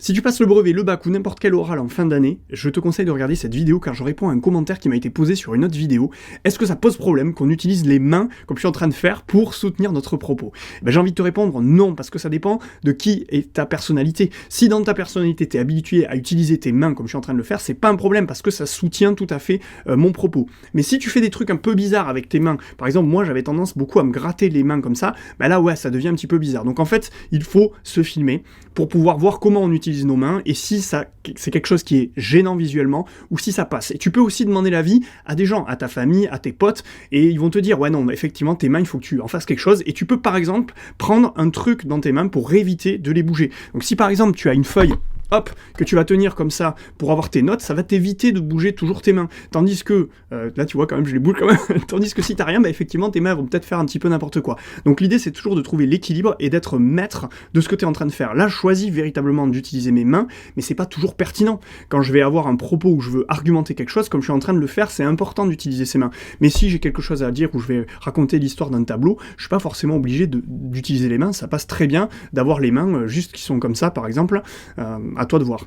Si tu passes le brevet, le bac ou n'importe quel oral en fin d'année, je te conseille de regarder cette vidéo car je réponds à un commentaire qui m'a été posé sur une autre vidéo. Est-ce que ça pose problème qu'on utilise les mains, comme je suis en train de faire, pour soutenir notre propos? J'ai envie de te répondre non, parce que ça dépend de qui est ta personnalité. Si dans ta personnalité, tu es habitué à utiliser tes mains comme je suis en train de le faire, c'est pas un problème parce que ça soutient tout à fait mon propos. Mais si tu fais des trucs un peu bizarres avec tes mains, par exemple, moi j'avais tendance beaucoup à me gratter les mains comme ça, là ouais, ça devient un petit peu bizarre. Donc en fait, il faut se filmer pour pouvoir voir comment on utilise nos mains et si c'est quelque chose qui est gênant visuellement ou si ça passe. Et tu peux aussi demander l'avis à des gens, à ta famille, à tes potes, et ils vont te dire ouais non, effectivement tes mains il faut que tu en fasses quelque chose, et tu peux par exemple prendre un truc dans tes mains pour éviter de les bouger. Donc si par exemple tu as une feuille, hop, que tu vas tenir comme ça pour avoir tes notes, ça va t'éviter de bouger toujours tes mains. Tandis que, là tu vois quand même, je les bouge quand même, tandis que si t'as rien, effectivement tes mains vont peut-être faire un petit peu n'importe quoi. Donc l'idée c'est toujours de trouver l'équilibre et d'être maître de ce que tu es en train de faire. Là je choisis véritablement d'utiliser mes mains, mais c'est pas toujours pertinent. Quand je vais avoir un propos où je veux argumenter quelque chose, comme je suis en train de le faire, c'est important d'utiliser ses mains. Mais si j'ai quelque chose à dire où je vais raconter l'histoire d'un tableau, je suis pas forcément obligé d'utiliser les mains, ça passe très bien d'avoir les mains juste qui sont comme ça par exemple, à toi de voir.